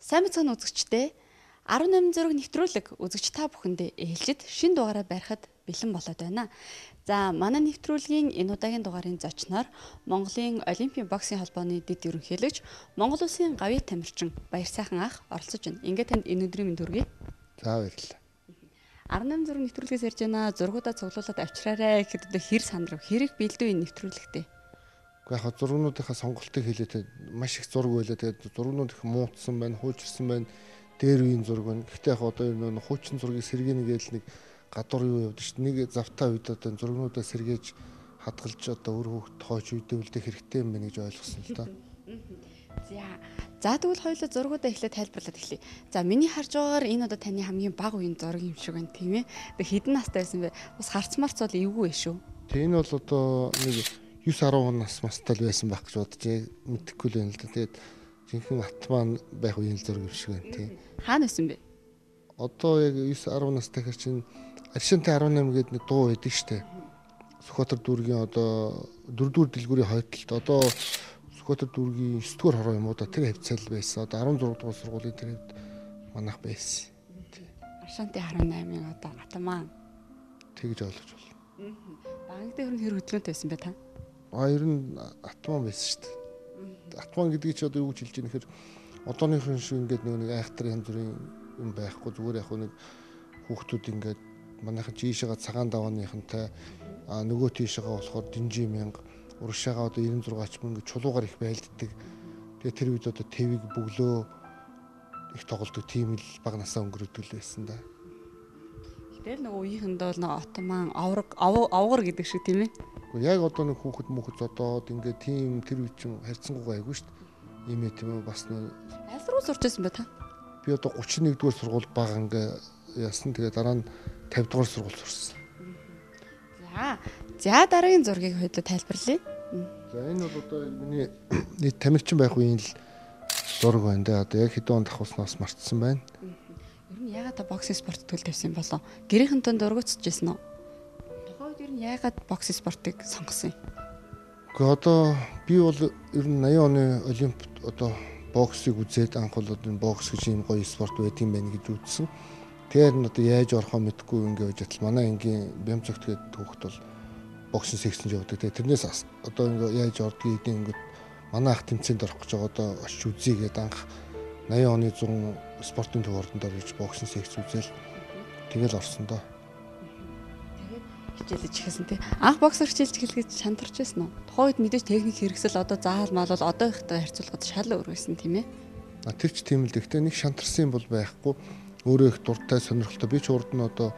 Сайн мэцэн үзэгчдээ 18 зураг нэвтрүүлэг үзэгч та бүхэндээ ээлжид шин дугаараа барихад бэлэн болоод байна. За манай нэвтрүүлгийн энэ удаагийн дугаарын зочноор Монголын Олимпийн боксийн холбооны дэд ерөнхийлөгч Монгол Улсын гавьяа тамирчин Баярсайхан ах оролцож байна. Ингээд танд энэ өдрийн мэнд хүргэе. За баярлалаа. 18 зураг нэвтрүүлгээс ярьж байна. Зургуудаа цуглуулад авчраарай гэхэд одоо хэр сандрав, хэрэг бэлдүү энэ нэвтрүүлэгтээ. Гэхдээ яг зургуудынхаа сонголтыг хэлээд маш их зураг байлаа. Тэгээд зургууд их муутсан байна, хуучирсан байна. Дээр үеийн зураг байна. Гэхдээ яг одоо энэ хуучин зургийг сэргээнэ гээл нэг гадуур юу явдаг шүү дээ. Нэг завтаа үед одоо зургуудаа сэргээж хадгалж одоо өр хөвгт хойч үдээвлдэх хэрэгтэй юм байна гэж ойлгосон л доо. За тэгвэл хоёулаа зургуудаа эхлээд тайлбарлаад эхлэе. За миний харж байгаагаар энэ одоо таны хамгийн бага үеийн зураг юм шиг байна тийм ээ. Тэгээ хэдэн настай байсан бэ? Бас харцмарц бол эвгүй ээ шүү. Тэг энэ бол одоо нэг 9-10 нас мастай л байсан байх гэж бодож мэдэхгүй л байна л да. Тэгээд жинхэнэ ат маань байх үеийн зураг юм шиг байна тийм. Хаана байсан бэ? Одоо яг 9-10 настай хэр чинь Аршинтай 18 гэдэг нэг дуу байдаг штэ. Сүхбаатар дүүргийн одоо 4-р дэлгүүрийн хойдолд одоо Сүхбаатар дүүргийн 9-р хороо юм уу да тэр хавцал байсан. Одоо 16 дугаар сургуулийн тэр хавьд манайх байсан. Аршинтай 18-ын одоо атаман. Тэгж ойлгож байна. Банк дээр хэр хөдөлгөөнтэй байсан бэ та? Ер нь атман байсан шүү дээ. Атман гэдгийг чи одоо юу гэж хэлж ийм нэхэр одооныхын шиг ингээд нэг айхтар янз бүрийн юм байхгүй зүгээр яг нэг хүүхдүүд ингээд манайхан жишээгээ цагаан давааныхантай нөгөө тийшээгээ болохоор Динжи мянга урагшаага одоо 96 ч мөнгө чулуугаар их байлддаг. Тэгээ тэр үед одоо ТV-г бөглөө их тоглолдог тийм л баг насаа өнгөрөөдөг л байсан да. Тэгэл нөгөө үеийнхэнд бол нөгөө отоман авгар гэдэг шиг тийм ээ. Яг одоо нэг хүүхэд зодоод ингээд тийм тэр үе чинь харьцангуйгаа айгүй шүү дээ. Ийм ээ тийм үү бас нэг аль руу сурч байсан бэ та? Би одоо 31-р сургууль бага ингээ яасан. Тэгээ дараа нь 50-р сургууль сурсан. За дараагийн зургийг хоёулаа тайлбарлая. За энэ бол одоо миний нийт тамирчин байх үеийн л зураг байна да. Одоо яг хэдэн онд авахснаас мартсан байна. Ер нь ягаад боксинг спорт төл тавьсан болоо? Гэрийнхэнтэй дургуутсаж байсан уу? Ер нь яагаад боксинг спортыг сонгосон юм? Гэхдээ одоо би бол ер нь 80 оны Олимпиад одоо боксыг үзээд анх бол энэ бокс гэж юм гоё спорт байдаг юм байна гэж үзсэн. Тэгэхээр нь одоо яаж орохоо мэдэхгүй ингээд байж атал манай ангийн Бямцогт гэдэг хүүхэд бол боксинг секцэнд явдаг. Тэгээ тэрнээс одоо ингээд яаж ордгийг ингээд манай ах тэмцээнд орох гэж байгаа одоо очиж үзье гэдэг анх 80 оны 100 спортын төв ордонд орж боксинг секц үзэл тэгэл орсон доо. Хичээлж ихсэн тий. Анх боксер хичээлж эхлэхэд шантарч байсан уу? Тухайн үед мэдээж техник хэрэгсэл одоо заал мал бол одоо ихтэй харьцуулахад шал өөр байсан тийм ээ. Тэр ч тийм л гэхдээ нэг шантарсан юм бол байхгүй. Өөрөө их дуртай сонирхолтой. Би ч урд нь одоо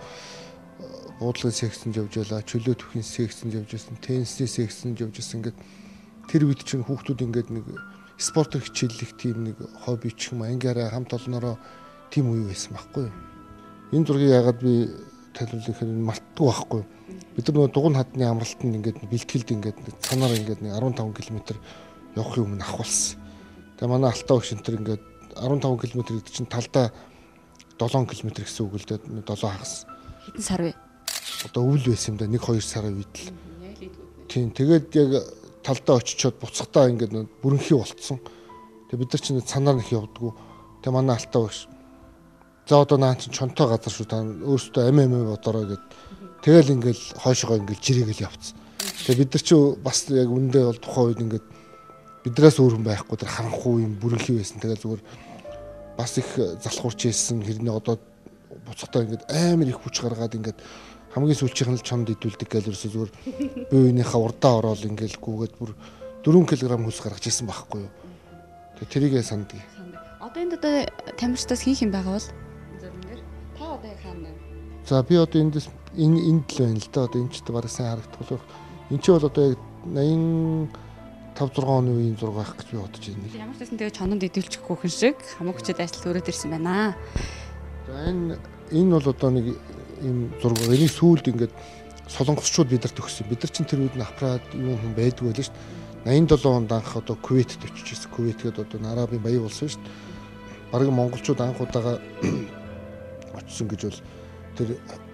буудлагын секцэнд явж байлаа, чөлөө төвхийн секцэнд явж байсан, теннисийн секцэнд явж байсан. Ингээд тэр үед чинь хүүхдүүд ингээд нэг спортоор хичээллэх тийм нэг хобби ч юм ангиараа хамт олноороо тийм үе байсан байхгүй юу? Энэ зургийг яагаад би тайлбарлах хэрэг мартдаг байхгүй юу? Бид нар нөгөө дугуйн хадны амралтанд ингээд бэлтгэлд ингээд цанаар ингээд 15 км явахын өмнө ахвалсан. Тэгээ манай алтаа багш энэ ингээд 15 км гэдэг чинь талдаа 7 км гэсэн үг л дээ 7 хагас. Хэдэн сар вэ? Одоо өвөл байсан юм да 1-2 сарын үед л. Тийм тэгээд яг талдаа очичоод буцахтаа ингээд бүрэнхий болцсон. Тэгээ бид нар чинь цанаар нэх явдггүй. Тэгээ манай алтаа багш за одоо наа чинь чонтой газар шүү та өөрөөсөө амиа бодороо гэд тэгэл ингээл хойшоо ингээл жирэгэл явцсан. Тэгээ бид нар чи бас яг үндэ бол тухайн үед ингээд биднээс өөр хүн байхгүй тэр харанхуй юм бүрэнхий байсан. Тэгээ зүгээр бас их залхуурч ийсэн хэрнээ одоо буцахтаа ингээд амар их хүч гаргаад ингээд хамгийн сүүлчийнх нь л чонд идүүлдэг гэл ерөөсөө зүгээр бие биенийхээ урдаа ороод ингээд гүгээд бүр 4 кг хөлс гаргаж ийсэн байхгүй юу. Тэгээ тэрийгээ санддаг. Одоо энд одоо тамирчдаас хийх юм байгаа бол зөвнөр та одоо яг хаана вэ? За би одоо энд л байна л да. Одоо энэ ч бараг сайн харагдах болох. Энд чи бол одоо яг 85-6 оны үеийн зураг байх гэж би бодож байна. Ямар ч байсан тэгээ чононд идэлчих хүүхэн шиг хамаг хүчтэй ажил өрөөд ирсэн байна. За энэ бол одоо нэг ийм зураг. Энийг сүүлд ингээд солонгосчууд бидэрт өгсөн. Бид нар чинь тэр үед нь аппарат юм хүн байдгүй байлаа шүү дээ. 87 онд анх одоо Кувейтэд очиж ирсэн. Кувейт гэдэг одоо Арабын баян улс шүү дээ. Бараг монголчууд анх удаага очсон гэж бол тэр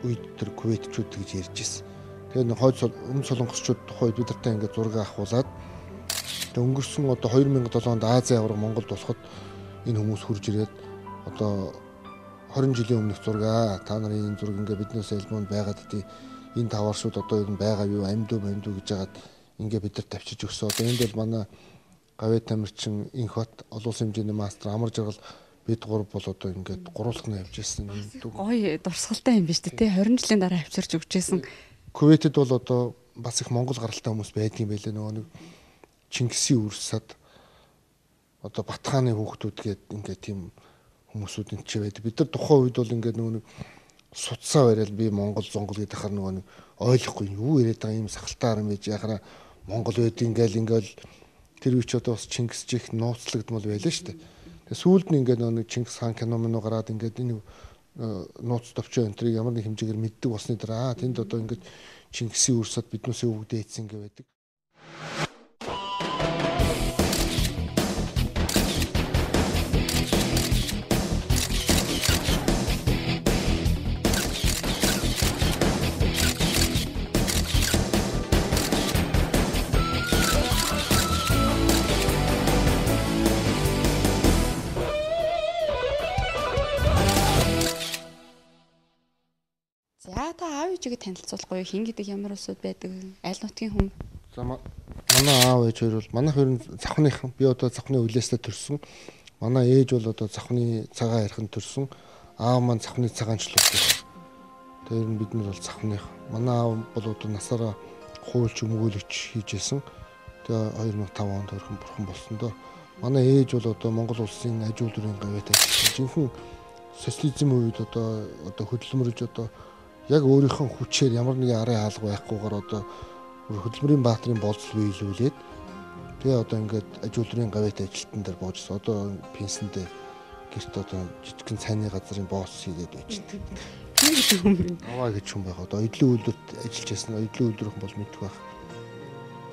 үед тэр Кувейтчүүд гэж ярьж ирсэн. Тэгээд өмнө солонгосчууд тухайд бидэртээ ингээд зураг авахуулаад өнгөрсөн одоо 2007 онд Азийн аварга Монголд болоход энэ хүмүүс хурж ирээд одоо 20 жилийн өмнөх зураг та нарын энэ зураг ингээ биднээс альбомд байгаад тий энэ таваршууд одоо ер нь байгаа юу амьд үү гэж яагаад ингээ бидэрт тавьчиж өгсөн. Одоо энд бол манай Гавьяа Тамирчин инх бат олон улсын хэмжээний мастер амар жаргал бид гурав бол одоо ингээд гурвуулах нь явж ирсэн. Гоё дурсгалтай юм биш үү те 20 жилийн дараа авчирч өгчээсэн. Кувейтэд бол одоо бас их монгол гаралтай хүмүүс байдгийн байлээ нөгөө нэг Чингисийн үрсад одоо Батхааны хүүхдүүд гээд ингээд тийм хүмүүсүүд энэ ч байдаг. Бид нар тухайн үед бол ингээд нөгөө нэг судсаа барайл би Монгол зонгол гэдэг хар нөгөө нэг ойлгохгүй юу яриад байгаа юм сахалтаар юм байж яхаа Монгол байд ингээл тэр үуч одоо бас Чингис чих нууцлагдмал байлаа шүү дээ. Тэгээ сүүлд нь ингээд нөгөө Чингис хаан кино мөн гараад ингээд энэ нууц төвчөө энтрийг ямар нэг хэмжээгээр мэддэг болсны дараа тэнд одоо ингээд Чингисийн үрсад биднээсээ өвгдөө ийцэн гэ байдаг. За та аав ээжигээ танилцуулахгүй юу? Хин гэдэг ямар улсууд байдаг? Аль нутгийн хүн? За манай аав ээж хоёр бол манайх ер нь завхныхан. Би одоо завхны үлээстэй төрсөн. Манай ээж бол одоо завхны цагаан яриханд төрсөн. Аав маань завхны цагаанчлал байсан. Тэр нь бид нар бол завхных. Манай аав бол одоо насаараа хуульч өмгөөлөгч хийжсэн. Тэгээ 2005 онд бурхан болсон доо. Манай ээж бол одоо Монгол улсын аж үйлдвэрийн гавьяат ажилласан. Жинхэнэ социализм үед одоо хөдөлмөрж одоо яг өөрийнхөө хүчээр ямар нэгэн арын хаалга байхгүйгээр одоо хөдөлмөрийн баатрын болцол биелүүлээд тэгээ одоо ингээд аж үйлдвэрийн гавьяат ажилтан дээр боожсон. Одоо пенсэндээ гэрт одоо жижигхэн цайны газрын босс хийгээд байждаг. Аваа гэж хүн байгаа. Одоо эдлийн үйлдвэрт ажиллаж байсан. Эдлийн үйлдвэрхэн бол мэдэх байх.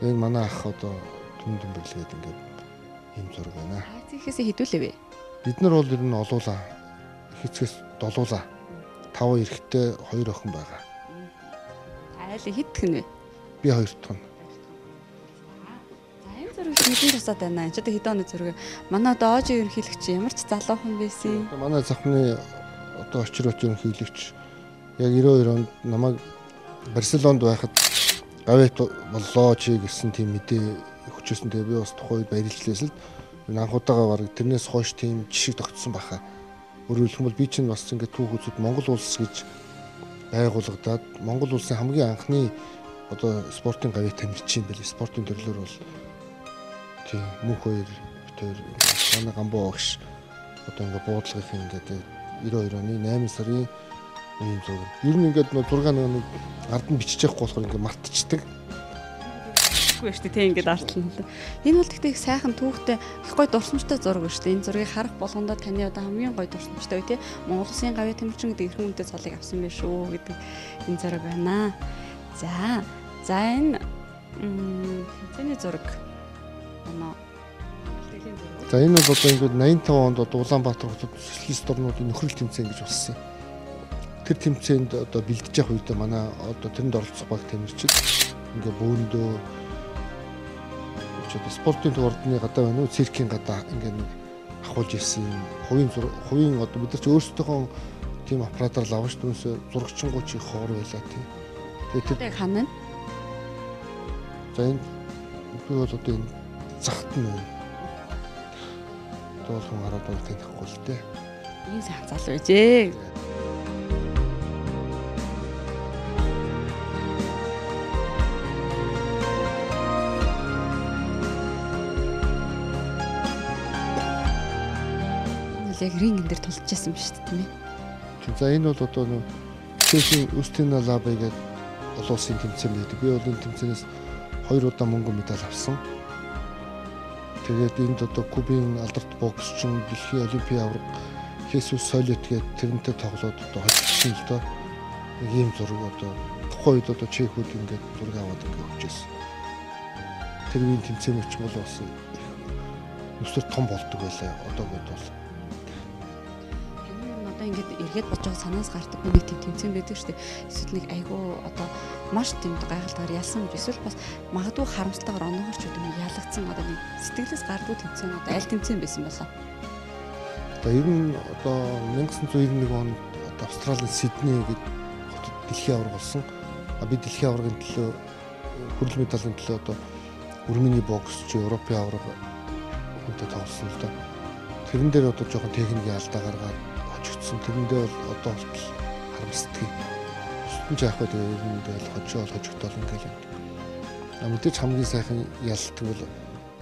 Тэгээ манай ах одоо түн бэрлэгээд ингээд юм зураг байна. Зихээсээ хідүүлээ вэ? Бид нар бол ер нь олуулаа. Хэцгээс долуулаа. 5 эрэгтэй 2 охин байгаа. Айл хидхэн вэ? Би 2 дахь нь. За энэ зураг хэдэн тусаад байна? Энд ч одоо хэдэн оны зураг? Манай одоо ОЖ ерөнхийлөгч ямар ч залуухан байсан. Манай завхны одоо очрооч ерөнхийлөгч яг 92 онд намайг Барселонд байхад гавьяат боллоо чи гэсэн тийм мэдээ өгчөөсөн. Тэгээ би бас тухайн үед баярлалаа л. Анх удаага баг тэрнээс хойш тийм жишг тогтсон баха. Өөрөөр хэлбэл би чинь бас ингээд түүхүүцэд Монгол улс гэж байгуулагдаад Монгол улсын хамгийн анхны одоо спортын гавьяат тамирчин байл. Спортын төрлөөр бол тийм мөнх хоёр битээр манай гамбуу багш одоо ингээд буудлагын ингээд 92 оны 8 сарын үеийн зураг. Ер нь ингээд зураг нэг ард нь бичиж явахгүй болохоор ингээд мартчихдаг. Шүү дээ тийм ингээд артлан. Энэ бол гэхдээ их сайхан түүхтэй их гоё дурсамжтай зураг шүү дээ. Энэ зургийг харах болгондоо таны одоо хамгийн гоё дурсамжтай үе тий Монгол Улсын гавьяат тамирчин гэдэг эрхэм үнэтэй цолыг авсан байх шүү гэдэг энэ зураг байна. За энэ тэнцэний зураг байна. За энэ бол одоо ингээд 85 онд одоо Улаанбаатар хотод социалист орнуудын нөхрөл тэмцээн гэж болсон юм. Тэр тэмцээнд одоо бэлдэж явах үедээ манай одоо тэрэнд оролцох баг тамирчид ингээд бөөндөө спортын ордны гадаа байна уу циркийн гадаа ингээд нэг ахуулж ирсэн юм хувийн одоо бид нар ч өөрсдөө тийм аппаратаар л авч түүнээс зурагчингууд чи ховор байлаа тийм. Тэгээд тэр ханаа. За энэ би бол одоо энэ захт нь тоолхон хараад байх танихгүй л дээ. Ийм сайхан залуу байжээ. Яг рингэн дээр тулж байсан биш тийм ээ. За энэ бол одоо Чехийн Устина Лабе гэдэг олон улсын тэмцээн байдаг. Би бол энэ тэмцээнээс 2 удаа мөнгө медаль авсан. Тэгээд энд одоо Кубын алдарт боксчин дэлхийн олимпийн аварга Хесус Солет гэдэг тэрнтэй тоглоод одоо хожигдсон л доо. Нэг ийм зураг одоо тухайн үед одоо чехүүд ингээд зураг аваад ингээд өгчээсэн. Тэр үеийн тэмцээнч бол бас өсвөр том болдог байлаа. Одоогод бол ингээд эргээд болж байгаа санаас гардаг нэг тийм тэмцээн байдаг шүү дээ. Эсвэл нэг айгүй одоо маш тийм гайхалтай ялсан юм. Эсвэл бас магадгүй харамсалтайгаар оноогоор ч юм ялагдсан одоо нэг сэтгэлээс гардгүй тэмцээн одоо аль тэмцээн байсан болоо. За ер нь одоо 1991 онд Австралийн Сидней гэдэг хотод дэлхийн аварга болсон. Би дэлхийн аваргын төлөө хүрэл медалийн төлөө одоо өрмөний боксч Европын аварга хүнтэй тоглосон л да. Тэрэн дээр одоо жоохон техникийн алдаа гаргаад хожигдсон. Тэрэндээ бол одоо болтол харамсдаг. Бусдын ч яах вэ тэгээ ер нь ингээл хожигдол ингээл. Мэдээж хамгийн сайхан ялалдаг бол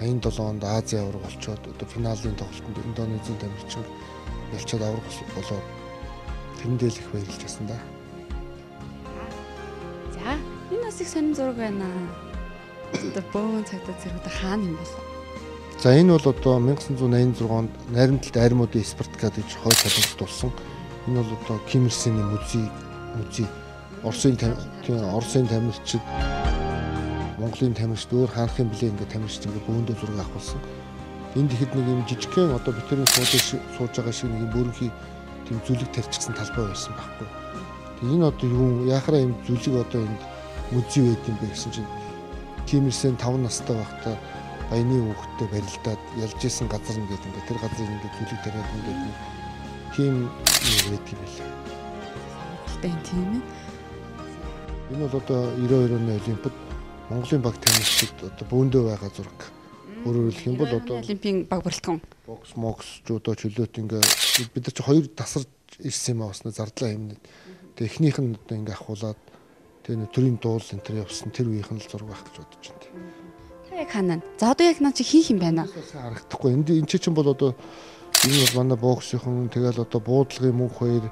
87 онд Азийн аварга болчоод одоо финалийн тоглолтод Индонезийн тамирчин ялчаад аварга болоод тэрэндээ л их баярлж байсан да. За энэ бас их сонин зураг байна. Одоо бөөн цагдаа зэрэгтэй хаана юм бол? За энэ бол одоо 1986 онд найрамдалт армуудын Спартак гэж хойд солонгост болсон. Энэ бол одоо Ким Ир Сений музей Оросын тамирчид Монголын тамирчид өөр хаанхын блэ ингээд тамирчид ингээд бөөндөө зураг авах болсон. Энд ихэд нэг юм жижигхэн одоо битэрийн сууж байгаа шиг нэг юм бөөрнхий тийм зүлэг тарьчихсан талбай байсан байхгүй. Тэгээ энэ одоо юу яхаараа юм зүлэг одоо энд музей байд юм бэ гэсэн чинь Ким Ир Сен 5 настай байхдаа баяны хүүхдтэй барилдаад ялж исэн газар нь гэдэг ингээд тэр газрын ингээд зүлэг тариад ингээд тийм байд юм байна. Тийм ээ. Энэ бол одоо 92 оны Олимпиад Монголын баг тамирчид одоо бөөндөө байгаа зураг. Өөрөөр хэлэх юм бол одоо Олимпийн баг бүрэлдэхүүн бокс жудо чөлөөт ингээ бид нар чи хоёр тасарч ирсэн юм ааснаа зардлаа хэмнээд. Тэгээ эхнийх нь одоо ингээ ахуулаад тэгээ төрийн дуул энэ төр явсан тэр үеийнх нь л зураг байх гэж бодож байна. Та яг хаана? За одоо яг наа чи хийх юм байна. Сайн харагдахгүй. Энд чинь бол одоо энэ бол манай боксийнхан тэгэл одоо буудлагын мөнх хоёр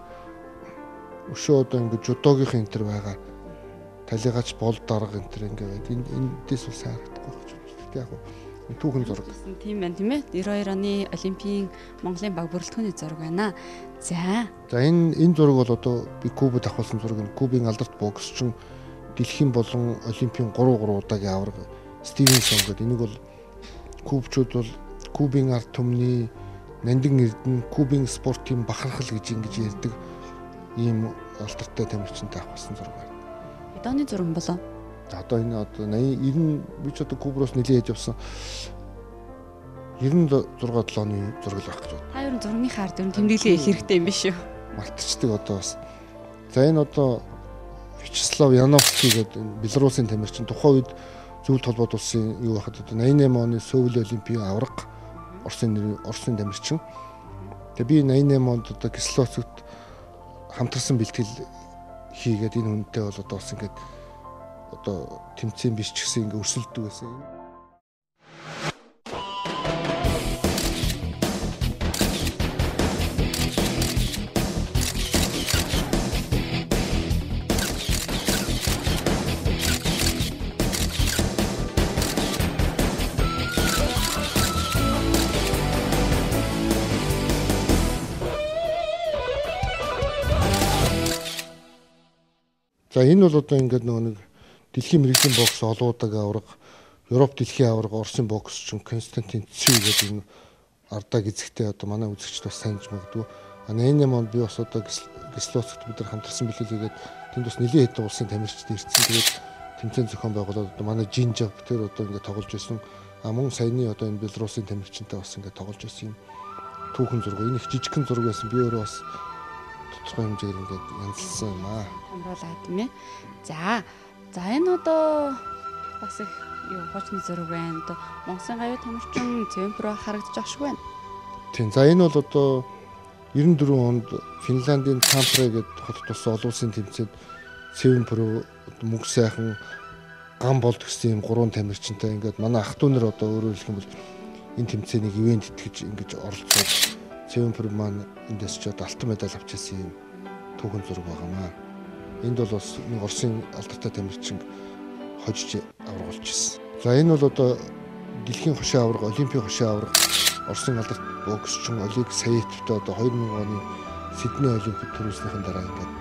өшөө одоо ингээ жудогийнх энэ төр байгаа. Талигач бол дарга энэ төр ингээ байд. Эндээс бол сайн харагдахгүй гэж байна. Тэгтээ яг түүхэн зураг. Тийм байна тийм ээ. 92 оны Олимпийн Монголын баг бүрэлдэхүүний зураг байна. За энэ зураг бол одоо би Кубад авахсан зураг нь. Кубын алдарт боксчин дэлхийн болон Олимпийн 3 удаагийн аварга Стивенсон гэдэг. Энийг бол кубчууд бол Кубын ард түмний нандин эрдэнэ Кубын спортын бахархал гэж ингэж ярьдаг ийм алдартай тамирчинтай авахсан зураг байна. Хэд оны зураг болоо? Одоо энэ одоо 90 би ч одоо Куброос нэлээд явсан 96 7 оны зураг л байх гэж байна. Та ер нь зургийн хард ер нь тэмдэглээ их хэрэгтэй юм биш үү? Мартчихдаг одоо бас. За энэ одоо Вячеслав Яновский гэдэг Белорусын тамирчин тухайн үед Зөвлөлт холбоот улсын юу байхад одоо 88 оны Сөүл Олимпийн аварга Оросын тамирчин. Тэгээ би 88 онд одоо Кислоцогт хамтарсан бэлтгэл хийгээд энэ хүнтэй бол одоо бас ингээд одоо тэмцээн биш ч гэсэн ингээ өрсөлдөг байсан. За энэ бол одоо ингээд нэг дэлхийн мэргэжлийн бокс олон удаагийн аварга, Европ дэлхийн аварга, Оросын боксчин Константин Цүй гэдэг энэ ардаа гизэгтэй одоо манай үзэгчд бас санаж магадгүй. 88 онд би бас одоо Кислоцогт бид нар хамтарсан бэлгэлгээд тэнд бас нэлийн хэдэн улсын тамирчид ирсэн. Тэгээд тэмцээн зохион байгуулад одоо манай Жинжав тэр одоо ингээд тоглож байсан. Мөн саяны одоо энэ Белорусын тамирчинтай бас ингээд тоглож байсан юм түүхэн зураг. Энэ их жижигхэн зураг байсан. Би өөрөө бас тодорхой хэмжээгээр ингээд янзлсан юм аа. Хамруулаад тийм ээ. За энэ одоо бас их юу хуучны зураг байна. Одоо Монголын гавь тамирчин Цемпро харагдаж байгаа шиг байна. Тийм. За энэ бол одоо 94 онд Финландийн Тампере гэдэг хотод болсон олон улсын тэмцээнд Цемпро мөнх сайхан гам болд гэсэн юм 3 тамирчинтай ингээд манай ах トゥ нар одоо өөрөөр хэлэх юм бол энэ тэмцээнийг ивент итгэж ингэж оролцоод Цемпро маань эндээс ч одоо алтан медаль авчихсан юм түүхэн зураг байгаамаа. Энд бол бас нэг Оросын алдартай тамирчин хожиж аврагуулж ирсэн. За энэ бол одоо дэлхийн хошин аварга, Олимпийн хошин аварга Оросын алдарт боксчин Олег Саетовтой одоо 2000 оны Сидней Олимпиад төрүүлснийхэн дараа ингээд